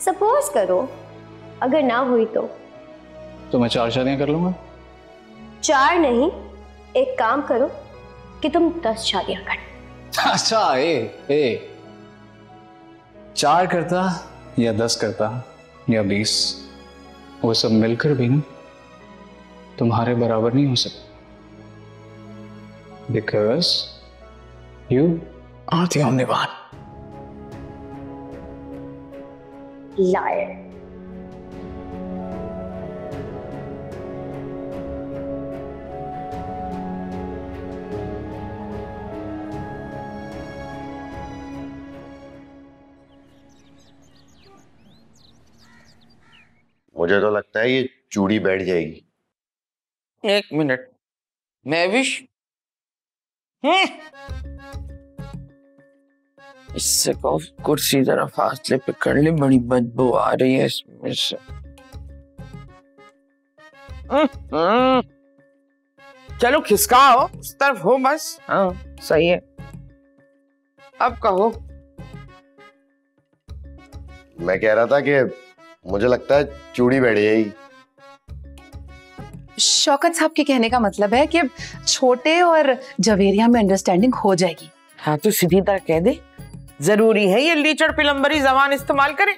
Suppose करो अगर ना हुई तो मैं 4 शादियां कर लूंगा। 4 नहीं, एक काम करो कि तुम 10 शादियां कर। अच्छा, ए 4 करता या 10 करता या 20, वो सब मिलकर भी ना तुम्हारे बराबर नहीं हो सकता, because you are the only one. Liar. मुझे तो लगता है ये चूड़ी बैठ जाएगी। 1 मिनट, महविश, इससे कहो कुर्सी जरा फासले पे कर ले, बड़ी बदबू आ रही है इसमें से। चलो खिसकाओ, उस तरफ हो बस। हाँ सही है, अब कहो। मैं कह रहा था कि मुझे लगता है चूड़ी बैठ जाएगी। शौकत साहब के कहने का मतलब है कि छोटे और जवेरिया में अंडरस्टैंडिंग हो जाएगी। हाँ तो सीधी तरह कह दे, जरूरी है ये लीचड़ पिलंबरी जबान इस्तेमाल करे।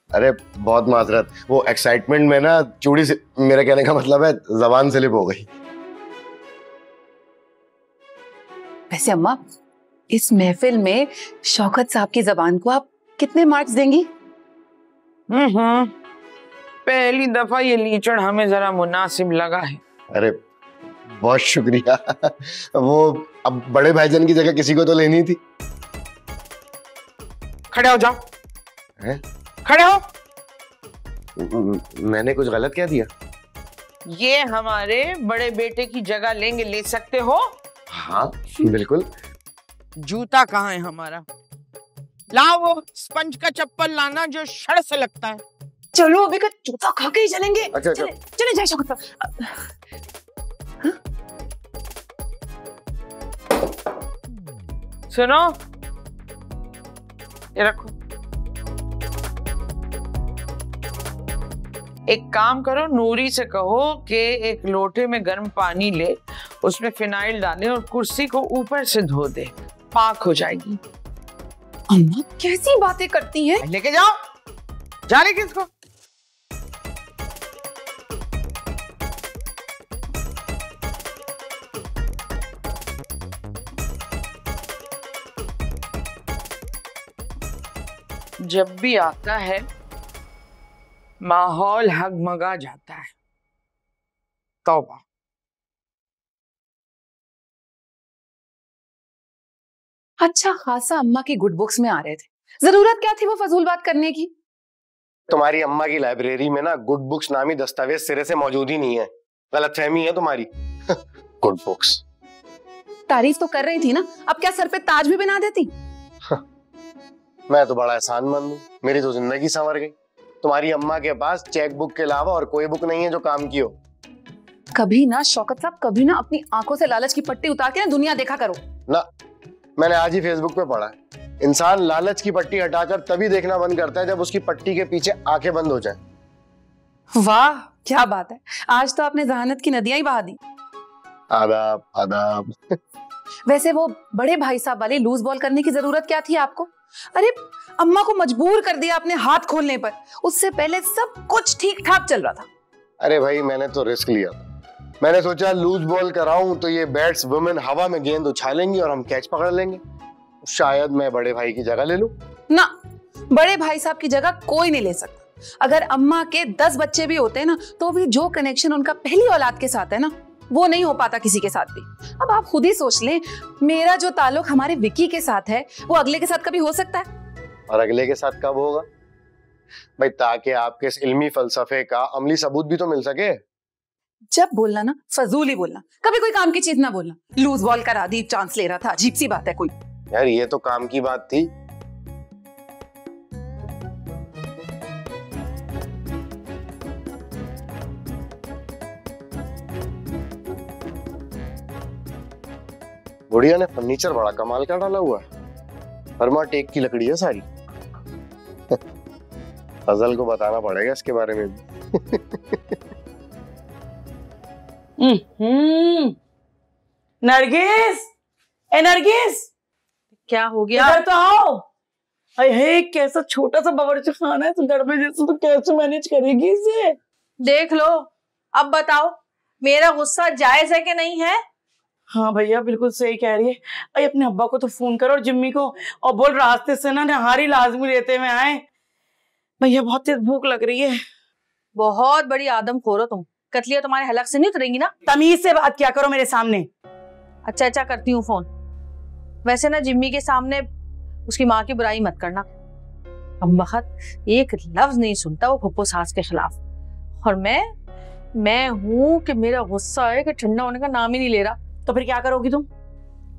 अरे बहुत माजरत, वो एक्साइटमेंट में ना चूड़ी से, मेरे कहने का मतलब है जबान स्लिप हो गई। वैसे अम्मा, इस महफिल में शौकत साहब की जबान को आप कितने मार्क्स देंगी? पहली दफा ये लीचड़ हमें जरा मुनासिब लगा है। अरे बहुत शुक्रिया। वो अब बड़े भाईजान की जगह किसी को तो लेनी थी। खड़े हो जाओ। हैं? खड़े हो। मैंने कुछ गलत क्या दिया? ये हमारे बड़े बेटे की जगह लेंगे, ले सकते हो? हाँ बिल्कुल। जूता कहाँ है हमारा? लाओ वो स्पंज का चप्पल लाना जो शड़ से लगता है। चलो अभी का जूता खा के ही चलेंगे। अच्छा चले जाए शौकत साहब। सुनो, ये रखो। एक काम करो, नूरी से कहो कि एक लोटे में गर्म पानी ले, उसमें फिनाइल डाले और कुर्सी को ऊपर से धो दे, पाक हो जाएगी। अम्मा कैसी बातें करती हैं? लेके जाओ, जाने किसको। जब भी आता है माहौल हगमगा जाता है। तौबा। अच्छा खासा अम्मा की गुड बुक्स में आ रहे थे, जरूरत क्या थी वो फजूल बात करने की? तुम्हारी अम्मा की लाइब्रेरी में ना गुड बुक्स नामी दस्तावेज सिरे से मौजूद ही नहीं है। गलतफहमी है तुम्हारी। Good books. तारीफ तो कर रही थी ना, अब क्या सर पे ताज भी बना देती? मैं तो बड़ा एहसानमंद हूँ, मेरी तो जिंदगी संवर गई। तुम्हारी अम्मा के पास चेक बुक के अलावा और कोई बुक नहीं है जो काम की हो। कभी ना शौकत साहब, कभी ना अपनी आंखों से लालच की पट्टी उतार के ना दुनिया देखा करो ना। मैंने आज ही फेसबुक पे पढ़ा है, इंसान लालच की पट्टी हटाकर तभी देखना बंद करता है जब उसकी पट्टी के पीछे आंखें बंद हो जाए। वाह क्या बात है, आज तो आपने जहानत की नदियां ही बहा दी। आदाब आदाब। वैसे वो बड़े भाई साहब वाली लूज बॉल करने की जरूरत क्या थी आपको? अरे अम्मा को मजबूर कर दिया आपने हाथ खोलने पर, उससे पहले सब कुछ ठीक ठाक चल रहा था। अरे भाई मैंने तो रिस्क लिया था, मैंने सोचा लूज बॉल कराऊं तो ये बैट्स वुमेन हवा में गेंद उछालेंगी और हम कैच पकड़ लेंगे, शायद मैं बड़े भाई की जगह ले लूं। ना, बड़े भाई साहब की जगह कोई नहीं ले सकता। अगर अम्मा के 10 बच्चे भी होते हैं ना, तो भी जो कनेक्शन उनका पहली औलाद के साथ है ना, वो नहीं हो पाता किसी के साथ भी। अब आप खुद ही सोच लें, मेरा जो ताल्लुक हमारे विकी के साथ है वो अगले के साथ कभी हो सकता है? और अगले के साथ कब होगा भाई, ताकि आपके इस इल्मी फलसफे का अमली सबूत भी तो मिल सके। जब बोलना ना फजूल ही बोलना, कभी कोई काम की चीज ना बोलना। लूज बॉल करा दी, चांस ले रहा था, अजीब सी बात है कोई। यार ये तो काम की बात थी। गुड़िया ने फर्नीचर बड़ा कमाल का डाला हुआ है, फर्मा टेक की लकड़ी है सारी। फजल को बताना पड़ेगा इसके बारे में भी। नरगिस, ए नरगिस, क्या हो गया? इधर तो आओ। अरे कैसा छोटा सा बावर्ची खाना है तो घर में, जैसे तो कैसे मैनेज करेगी इसे? देख लो, अब बताओ मेरा गुस्सा जायज है कि नहीं है? हाँ भैया बिल्कुल सही कह रही है। अरे अपने अब्बा को तो फोन करो और जिम्मी को, और बोल रास्ते से ना नहारी लाजमी लेते हुए आए। भैया बहुत तेज भूख लग रही है। बहुत बड़ी आदमखोर हो तुम, कतलियां तुम्हारे हलक से नहीं उतरेंगी ना। तमीज से बात क्या करो मेरे सामने। अच्छा अच्छा करती हूँ फोन। वैसे ना जिम्मी के सामने उसकी माँ की बुराई मत करना। अब वक्त एक लफ्ज नहीं सुनता वो फुप्पो सास के खिलाफ, और मैं हूँ कि मेरा गुस्सा है कि ठंडा होने का नाम ही नहीं ले रहा। तो फिर क्या करोगी तुम?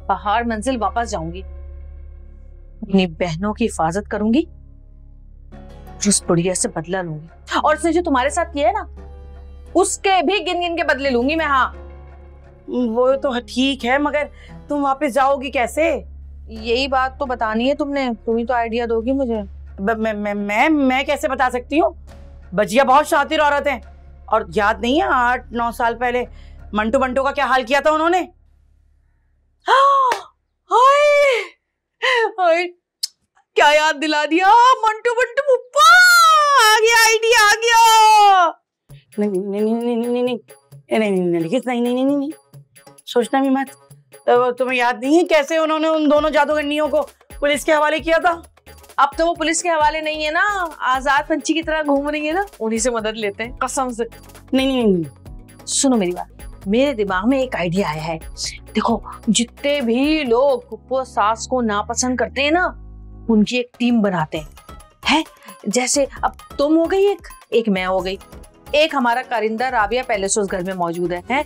पहाड़ मंजिल वापस जाऊंगी, अपनी बहनों की हिफाजत करूंगी, उस बुढ़िया से बदला लूंगी, और उसने जो तुम्हारे साथ किया है ना उसके भी गिन गिन के बदले लूंगी मैं। हाँ वो तो ठीक है, मगर तुम वापस जाओगी कैसे? यही बात तो बतानी है तुमने, तुम ही तो आइडिया दोगी मुझे। मैं कैसे बता सकती हूँ? बजिया बहुत शातिर औरत है, और याद नहीं है 8-9 साल पहले मंटू बंटू का क्या हाल किया था उन्होंने? हाय हाय, क्या याद दिला दिया। मंटू बंटू पुप्पा, आ गया आइडिया, आ गया। नहीं, सोचना भी मत। तुम्हें याद नहीं है कैसे उन्होंने उन दोनों जादूगरनियों को पुलिस के हवाले किया था? अब तो वो पुलिस के हवाले नहीं है ना, आजाद पंछी की तरह घूम रही है ना, उन्हीं से मदद लेते हैं कसम से। नहीं। सुनो मेरी बात, मेरे दिमाग में एक आइडिया आया है। देखो, जितने भी लोग फुप्पो सास को नापसंद करते हैं ना, उनकी एक टीम बनाते हैं। जैसे अब तुम हो गई एक मैं हो गई, एक हमारा कारिंदा राबिया पहले से उस घर में मौजूद है।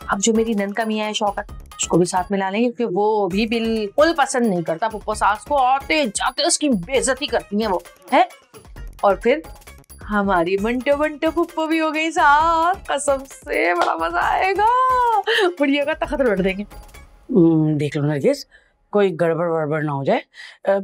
अब जो मेरी नंद का मियां है शौकत, उसको भी साथ मिला लेंगे, क्योंकि वो भी बिल्कुल पसंद नहीं करता फुप्पो सास को, आते जाते उसकी बेइज्जती करती हैं वो है। और फिर हमारी मंटो बंटो फुप्पो भी हो गई साथ, कसम से बड़ा मजा आएगा, बुढ़िया का तखत लौट देंगे। देख लो नरगिस, कोई गड़बड़ वड़बड़ ना हो जाए।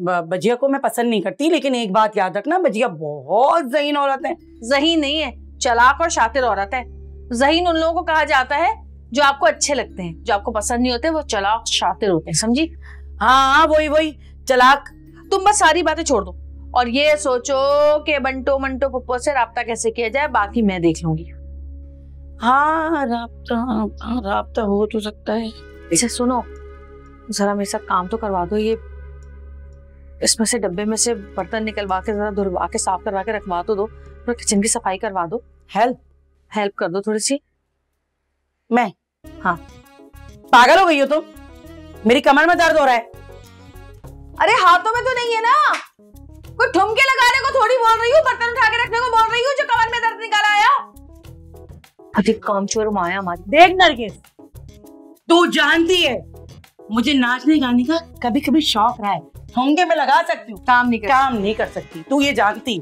बजिया को मैं पसंद नहीं करती, लेकिन एक बात याद रखना, बजिया बहुत ज़हीन औरत है। ज़हीन नहीं है, चालाक और शातिर औरत है। ज़हीन उन लोगों को कहा जाता है जो आपको अच्छे लगते हैं, जो आपको पसंद नहीं होते वो चालाक शातिर होते हैं, समझी? हाँ वही चालाक। तुम बस सारी बातें छोड़ दो और ये सोचो कि बंटो मंटो पुप्पो से राब्ता कैसे किया जाए, बाकी मैं देख लूंगी। हाँ राब्ता हो तो सकता है। अच्छा सुनो, जरा मेरे साथ काम तो करवा दो, ये इसमें से डब्बे में से बर्तन निकलवा के जरा धुलवा के साफ करवा के रखवा तो दो, थोड़ा किचन की सफाई करवा दो। हेल्प कर दो थोड़ी सी। मैं? हाँ। पागल हो गई हो तुम? मेरी कमर में दर्द हो रहा है। अरे हाथों में तो नहीं है ना, कोई ठुमके लगाने को थोड़ी बोल रही हूँ, बर्तन उठा के रखने को बोल रही हूँ जो कमर में दर्द निकाल आया। अधिक कामचोर माया मारी। देख नरगिस, तू जानती है मुझे नाचने गाने का कभी कभी शौक रहा है, ठोंगे में लगा सकती हूँ, काम नहीं कर सकती, तू ये जानती।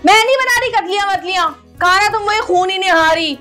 मैं नहीं बना रही कतलियां वतलियां, खाना तुम वही खून ही निहारी।